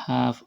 0.5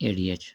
ADH।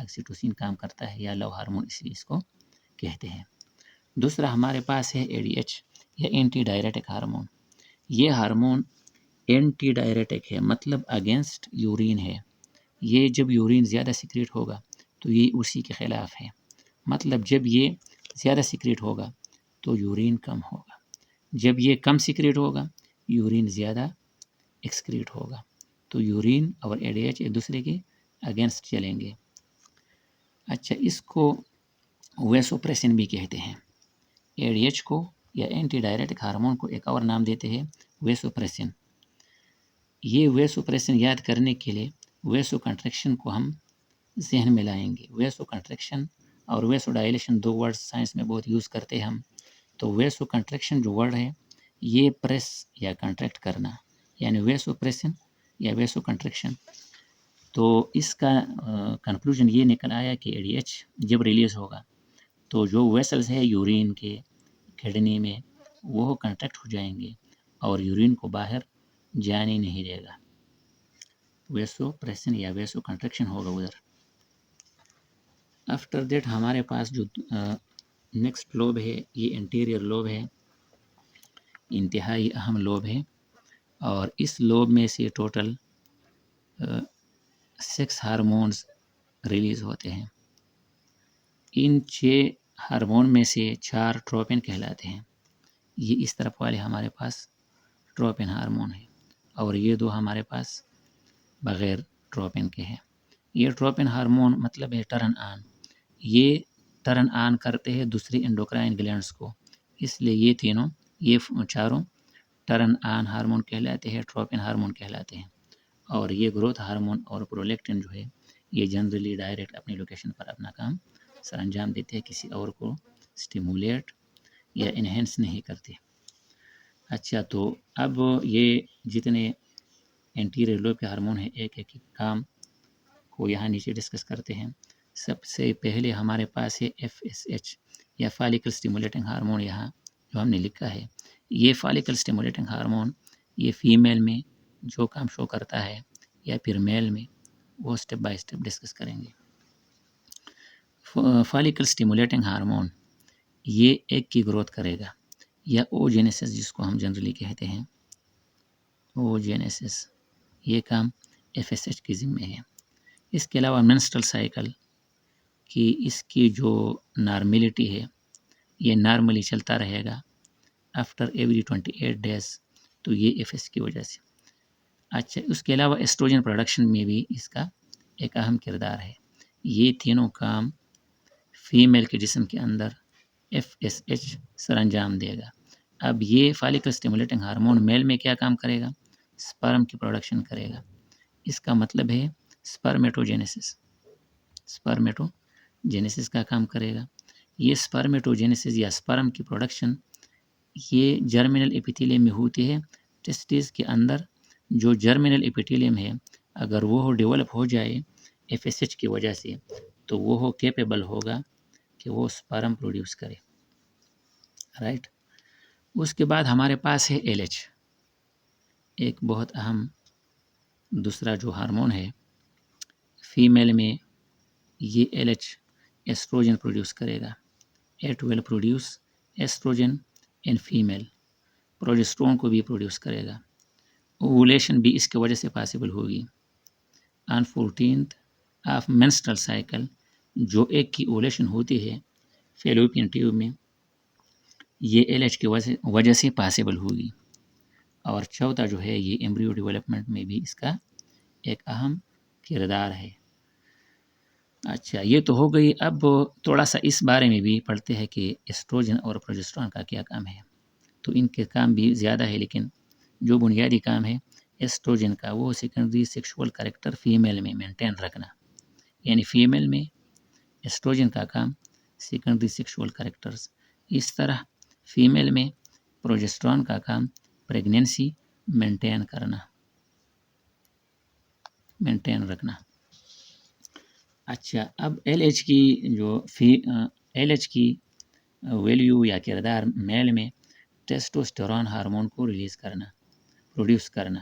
آکسیٹوسین کام کرتا ہے یا لو ہارمون اس لیے اس کو کہتے ہیں. دوسرا ہمارے پاس ہے ADH یا اینٹی ڈائریٹک ہارمون. یہ ہارمون اینٹی ڈائریٹک ہے، مطلب اگینسٹ یورین ہے. یہ جب یورین زیادہ سیکریٹ ہوگا تو یہ اسی کے خلاف ہے. مطلب جب یہ زیادہ سیکریٹ ہوگا تو یورین کم ہوگا، جب یہ کم سیکریٹ ہوگا یورین زیادہ ایکسکریٹ ہوگا. تو یورین اور ADH ایک دوسرے کے اگینسٹ چلیں گے. اچھا، اس کو ویسوپریسن بھی کہتے ہیں. ADH کو یا اینٹی ڈائریٹک ہارمون کو ایک اور نام دیتے ہیں ویسوپریسن. یہ ویسوپریسن یاد کرنے کے لیے ویسو کنٹریکشن کو ہم ذہن میں لائیں گے. ویسو کنٹریکشن اور ویسو ڈائلیشن دو ورڈ سائنس میں بہت یوز کرتے ہیں ہم. تو ویسو کنٹریکشن جو ورڈ ہے یہ پریس یا کنٹریکٹ کرنا، یعنی ویسو پریسن یا ویسو کنٹریکشن. تو اس کا کنکلوژن یہ نکل آیا کہ ADH جب ریلیز ہوگا تو جو ویسلز ہے یورین کے کڈنی میں وہ کنٹریکٹ ہو جائیں گے اور یورین کو باہر جانے نہیں دے گا. ویسو پریسن یا ویسو کنٹریکشن ہوگا ادھر. آفٹر دیٹ ہمارے پاس جو نیکسٹ لوب ہے یہ انٹیریئر لوب ہے، انتہائی اہم لوب ہے. اور اس لوب میں سے ٹوٹل 6 ہارمونز ریلیز ہوتے ہیں. ان 6 ہارمون میں سے 4 ٹروپن کہلاتے ہیں. یہ اس طرف والے ہمارے پاس ٹروپن ہارمون ہے اور یہ 2 ہمارے پاس بغیر ٹروپن کے ہیں. یہ ٹروپن ہارمون مطلب ہے ٹرن آن. یہ ٹرن آن کرتے ہیں دوسری انڈوکرائن گلینڈز کو، اس لیے یہ چاروں ٹرن آن ہارمون کہلاتے ہیں، ٹروپن ہارمون کہلاتے ہیں. اور یہ گروتھ ہارمون اور پرولیکٹن جو ہے یہ جنرلی ڈائریکٹ اپنی لوکیشن پر اپنا کام سر انجام دیتے ہیں، کسی اور کو سٹیمولیٹ یا انہینس نہیں کرتے. اچھا، تو اب یہ جتنے انٹیریئر لوب کے ہارمون ہیں ایک ایک کام کو یہاں نیچے ڈسکس کرتے ہیں. سب سے پہلے ہمارے پاس ہے FSH یا فالکل سٹیمولیٹنگ ہارمون. یہاں جو ہم نے لکھا ہے یہ فالکل سٹیمولیٹنگ ہارمون یہ فیمیل میں جو کام شو کرتا ہے یا پھر میل میں، وہ سٹیپ بائی سٹیپ ڈسکس کریں گے. فالکل سٹیمولیٹنگ ہارمون یہ ایگ کی گروتھ کرے گا یا اوجینیسس جس کو ہم جنرلی کہتے ہیں، اوجینیسس یہ کام FSH کی ذمہ ہے. اس کے علاوہ منسٹرل سائیکل کی اس کی جو نارملٹی ہے یہ نارملی چلتا رہے گا آفٹر ایوری 28 days، تو یہ FS کی وجہ سے. اچھا، اس کے علاوہ ایسٹروجن پروڈکشن میں بھی اس کا ایک اہم کردار ہے. یہ تینوں کام فیمیل کے جسم کے اندر FSH سر انجام دے گا. اب یہ فالکل سٹیمولیٹنگ ہارمون میل میں کیا کام کرے گا؟ سپرم کی پروڈکشن کرے گا. اس کا مطلب ہے سپرمیٹوجینیسس کا کام کرے گا. یہ سپرمیٹوجینیسس یا سپرم کی پروڈکشن یہ جرمینل ایپیتھیلیم میں ہوتی ہے. ٹیسٹس کے اندر جو جرمینل ایپیتھیلیم ہے اگر وہ ڈیولپ ہو جائے FSH کی وجہ سے تو وہ کیپیبل ہوگا کہ وہ سپرم پروڈیوس کرے. رائٹ. اس کے بعد ہمارے پاس ہے LH، ایک بہت اہم دوسرا جو ہارمون ہے فیمیل میں. یہ LH ایسٹروجن پروڈیوس کرے گا. It will produce estrogen in female. Progesterone کو بھی پروڈیوس کرے گا. اوولیشن بھی اس کی وجہ سے پاسبل ہوگی. آن 14th آف منسٹرل سائیکل جو ایک کی اوولیشن ہوتی ہے فیلوپین ٹیوب میں یہ LH کی وجہ سے پاسبل ہوگی. اور چوتھا جو ہے یہ ایمبریو ڈیولپمنٹ میں بھی اس کا ایک اہم کردار ہے. اچھا، یہ تو ہو گئی. اب تھوڑا سا اس بارے میں بھی پڑھتے ہیں کہ ایسٹروجن اور پروجسٹرون کا کیا کام ہے. تو ان کے کام بھی زیادہ ہے لیکن جو بنیادی کام ہے ایسٹروجن کا وہ سیکنڈری سیکشول کریکٹر فیمیل میں مینٹین رکھنا. یعنی فیمیل میں ایسٹروجن کا کام سیکنڈری سیکشول کریکٹرز، اس طرح فیمیل میں پروجسٹرون کا کام پریگنینسی مینٹین رکھنا. اچھا، اب LH کی ویلیو یا کردار میل میں ٹیسٹوسٹیرون ہارمون کو پروڈیوس کرنا.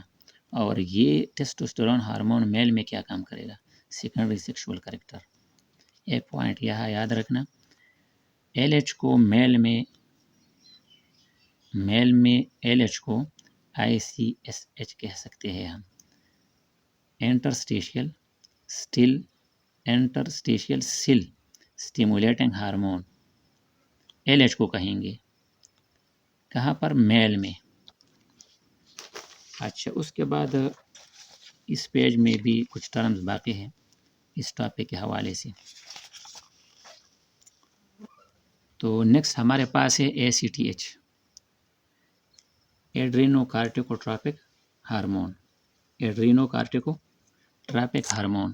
اور یہ ٹیسٹوسٹیرون ہارمون میل میں کیا کام کرے گا؟ Secondary sexual character. ایک پوائنٹ یہاں یاد رکھنا، ایل ایچ کو میل میں ایل ایچ کو آئی سی ایس ایچ کہہ سکتے ہیں ہم، interstitial cell stimulating hormone, L H کو کہیں گے، کہاں پر؟ میل میں۔ اچھا، اس کے بعد اس پیج میں بھی کچھ ٹرمز باقی ہیں اس ٹاپک کے حوالے سے۔ تو نیکسٹ ہمارے پاس ہے A C T H, adrenocorticotropic hormone, adrenocorticotropic hormone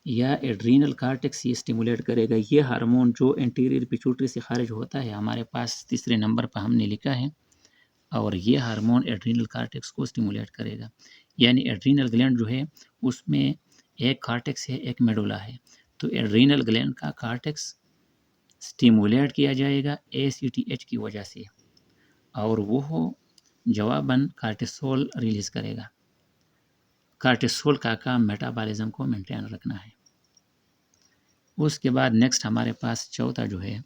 یا ایڈرینل کارٹیکس یہ اسٹیمولیٹ کرے گا۔ یہ ہارمون جو انٹیریئر پیچوٹری سے خارج ہوتا ہے ہمارے پاس تیسرے نمبر پر ہم نے لکھا ہے، اور یہ ہارمون ایڈرینل کارٹیکس کو اسٹیمولیٹ کرے گا۔ یعنی ایڈرینل گلینڈ جو ہے اس میں ایک کارٹیکس ہے، ایک میڈولا ہے، تو ایڈرینل گلینڈ کا کارٹیکس اسٹیمولیٹ کیا جائے گا اے سی ٹی ایچ کی وجہ سے، اور وہ جواباً کارٹیسول ریلیز کرے گا۔ کارٹیسول کا کام میٹابالزم کو مینٹین رکھنا ہے۔ اس کے بعد نیکسٹ ہمارے پاس چوتھا جو ہے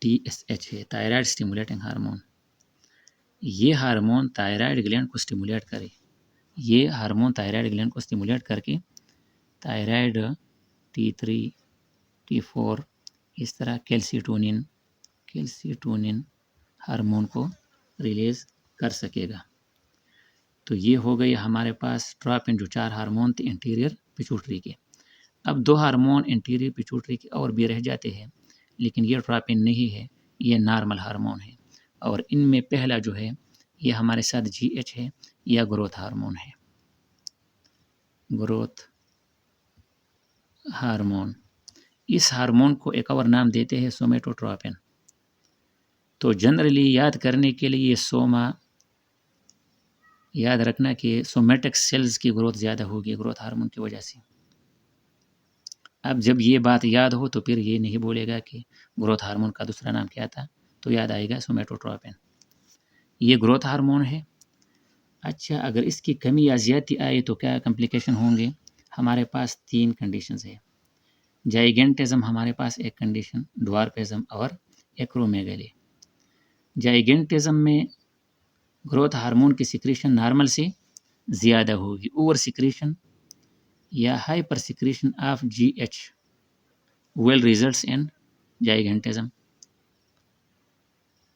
ٹی ایس ایچ ہے، تھائرائڈ اسٹیمولیٹنگ ہارمون۔ یہ ہارمون تھائرائڈ گلینڈ کو اسٹیمولیٹ کرے، یہ ہارمون تھائرائڈ گلینڈ کو اسٹیمولیٹ کر کے تھائرائڈ T3 T4 اس طرح کیلسیٹونین ہارمون کو ریلیز کر سکے گا۔ تو یہ ہو گئی ہمارے پاس ٹراپن، جو 4 ہارمون تھے انٹیریئر پیچوٹری کے۔ اب 2 ہارمون انٹیریئر پیچوٹری کے اور بھی رہ جاتے ہیں، لیکن یہ ٹراپن نہیں ہے، یہ نارمل ہارمون ہے، اور ان میں پہلا جو ہے یہ ہمارے ساتھ جی ایچ ہے یا گروتھ ہارمون ہے، گروتھ ہارمون۔ اس ہارمون کو ایک اور نام دیتے ہیں سومیٹوٹراپن۔ تو جنرلی یاد کرنے کے لیے یہ سوما یاد رکھنا کہ سومیٹک سیلز کی گروتھ زیادہ ہوگی گروتھ ہارمون کی وجہ سے۔ اب جب یہ بات یاد ہو تو پھر یہ نہیں بولے گا کہ گروتھ ہارمون کا دوسرا نام کیا تھا، تو یاد آئے گا سومیٹوٹراپن، یہ گروتھ ہارمون ہے۔ اچھا، اگر اس کی کمی یا زیادتی آئے تو کیا کمپلیکیشن ہوں گے؟ ہمارے پاس 3 کنڈیشنز ہیں۔ جائیگنٹزم ہمارے پاس ایک کنڈیشن، ڈوارفزم اور ایکرومیگلی۔ جائیگنٹزم میں گروتھ ہارمون کی سیکریشن نارمل سے زیادہ ہوگی، اوور سیکریشن یا hyper secretion of G H will results in gigantism.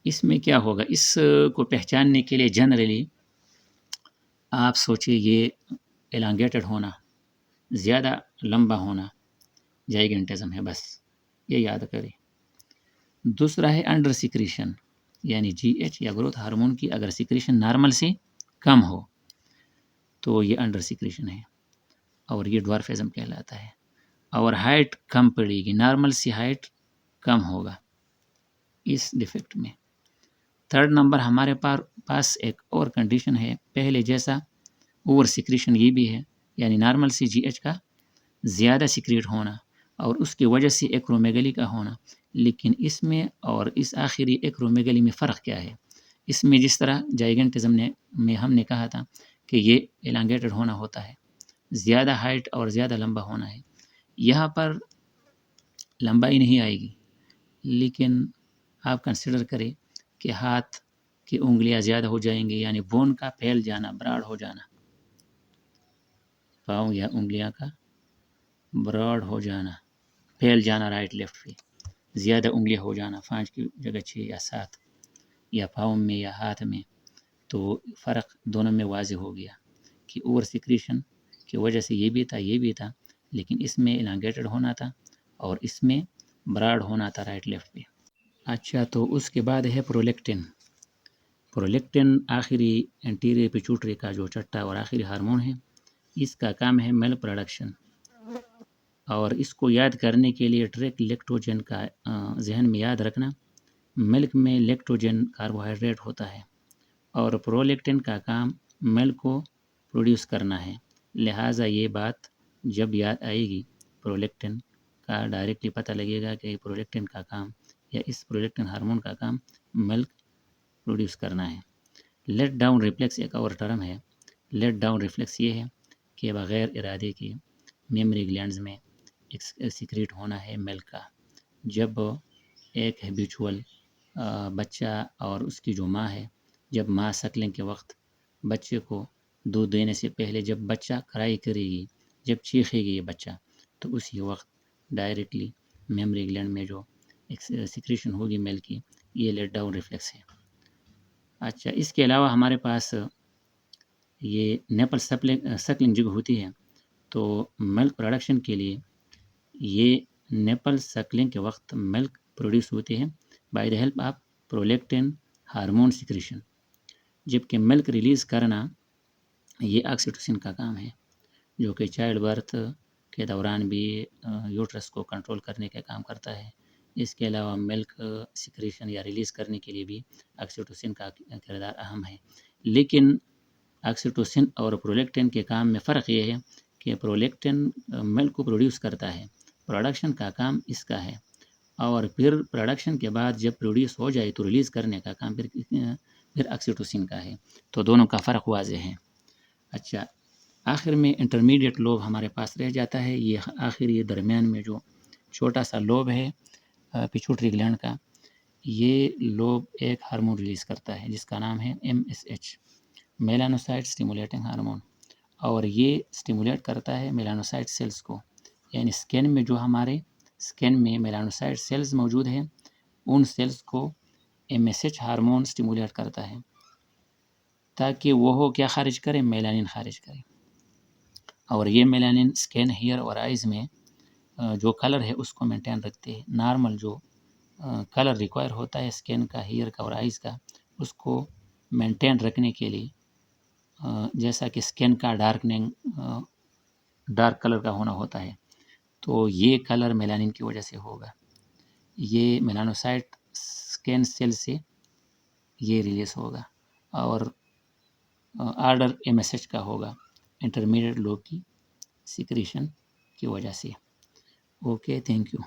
اس میں کیا ہوگا؟ اس کو پہچاننے کے لیے جنرلی آپ سوچیں یہ ایلانگیٹڈ ہونا، زیادہ لمبا ہونا جائیگنٹزم ہے، بس یہ یاد کریں۔ دوسرا ہے انڈر سیکریشن، یعنی جی ایچ یا گروتھ ہارمون کی اگر سیکریشن نارمل سے کم ہو تو یہ انڈر سیکریشن ہے، اور یہ ڈوارفزم کہلاتا ہے، اور ہائٹ کم پڑے گی، نارمل سے ہائٹ کم ہوگا اس ڈیفیکٹ میں۔ تھرڈ نمبر ہمارے پاس ایک اور کنڈیشن ہے پہلے جیسا، اوور سیکریشن یہ بھی ہے، یعنی نارمل سے جی ایچ کا زیادہ سیکریٹ ہونا اور اس کی وجہ سے ایکرومیگلی کا ہونا۔ لیکن اس میں اور اس آخری ایکرومیگلی میں فرق کیا ہے؟ اس میں جس طرح جائیگنٹزم میں ہم نے کہا تھا کہ یہ ایلانگیٹڈ ہونا ہوتا ہے، زیادہ ہائٹ اور زیادہ لمبا ہونا ہے، یہاں پر لمبائی نہیں آئے گی، لیکن آپ کنسیڈر کریں کہ ہاتھ کی انگلیاں زیادہ ہو جائیں گی، یعنی بون کا پھیل جانا، براڈ ہو جانا، پاؤں یا انگلیاں کا براڈ ہو جانا، پھیل جانا رائٹ لیفٹ پہ، زیادہ انگلیاں ہو جانا 5 کی جگہ 6 یا 7، یا پاؤں میں یا ہاتھ میں، تو فرق دونوں میں واضح ہو گیا کہ اوور سیکریشن کی وجہ سے یہ بھی تھا، لیکن اس میں ایلانگیٹڈ ہونا تھا اور اس میں براڈ ہونا تھا رائٹ لیفٹ پہ۔ اچھا، تو اس کے بعد ہے پرولیکٹن۔ پرولیکٹن آخری انٹیریئر پیچوٹری کا جو چھٹا اور آخری ہارمون ہے، اس کا کام ہے ملک پروڈکشن، اور اس کو یاد کرنے کے لیے ٹریک لیکٹوجن کا ذہن میں یاد رکھنا۔ ملک میں لیکٹوجن کاربوہائیڈریٹ ہوتا ہے، اور پرولیکٹن کا کام ملک کو پروڈیوس کرنا ہے، لہٰذا یہ بات جب یاد آئے گی پرولیکٹن کا ڈائریکٹلی پتہ لگے گا کہ پرولیکٹن کا کام یا اس پرولیکٹن ہارمون کا کام ملک پروڈیوس کرنا ہے۔ لیٹ ڈاؤن ریفلیکس ایک اور ٹرم ہے۔ لیٹ ڈاؤن ریفلیکس یہ ہے کہ بغیر ارادے کے میموری گلینڈز میں سیکریٹ ہونا ہے ملک کا. جب ایک ہیبیچول بچہ اور اس کی جو ماں ہے، جب ماں سکلنگ کے وقت بچے کو دودھ دینے سے پہلے جب بچہ کرائی کرے گی، جب چیخے گی یہ بچہ، تو اسی وقت ڈائریکٹلی میموری گلینڈ میں جو سیکریشن ہوگی ملک کی، یہ لیٹ ڈاؤن ریفلیکس ہے. اچھا، اس کے علاوہ ہمارے پاس یہ نیپل سکلنگ جب ہوتی ہے تو ملک پروڈکشن کے لیے یہ نیپل سکلنگ کے وقت ملک پروڈیوس ہوتے ہیں by the help of prolactin hormone secretion, جبکہ ملک ریلیز کرنا یہ آکسیٹوسن کا کام ہے، جو کہ چائلڈ برتھ کے دوران بھی یوٹرس کو کنٹرول کرنے کا کام کرتا ہے. اس کے علاوہ ملک سیکریشن یا ریلیز کرنے کے لیے بھی آکسیٹوسن کا کردار اہم ہے. لیکن آکسیٹوسن اور پرولیکٹن کے کام میں فرق یہ ہے کہ پرولیکٹن ملک کو پروڈیوس کرتا ہے، پروڈکشن کا کام اس کا ہے، اور پھر پروڈکشن کے بعد جب پروڈیوس ہو جائے تو ریلیز کرنے کا کام پھر آکسیٹوسن کا ہے. تو دونوں کا فرق واضح ہے. اچھا، آخر میں انٹرمیڈیٹ لوب ہمارے پاس رہ جاتا ہے. یہ آخر یہ درمیان میں جو چھوٹا سا لوب ہے پیچوٹری گلینڈ کا، یہ لوب ایک ہارمون ریلیز کرتا ہے جس کا نام ہے MSH، میلانوسائٹ سٹیمولیٹنگ ہارمون، اور یہ سٹیمولیٹ کرتا ہے میلانوسائٹ سیلز کو. یعنی اسکن میں جو ہمارے اسکن میں میلانوسائٹ سیلز موجود ہیں، ان سیلز کو MSH ہارمون سٹیمولیٹ کرتا ہے تاکہ وہ کیا خارج کرے، میلانین خارج کرے. اور یہ میلانین اسکن، ہیئر اور آئز میں جو کلر ہے اس کو مینٹین رکھتے ہیں. نارمل جو کلر ریکوائر ہوتا ہے اسکن کا، ہیئر کا اور آئز کا، اس کو مینٹین رکھنے کے لیے جیسا کہ اسکن کا ڈارک کلر کا ہونا ہوتا ہے، تو یہ کلر میلانین کی وجہ سے ہوگا. یہ میلانوسائٹ اسکن سیل سے یہ ریلیز ہوگا اور آرڈر MSH کا ہوگا انٹرمیڈیٹ لوب کی سیکریشن کی وجہ سے. Okay, thank you.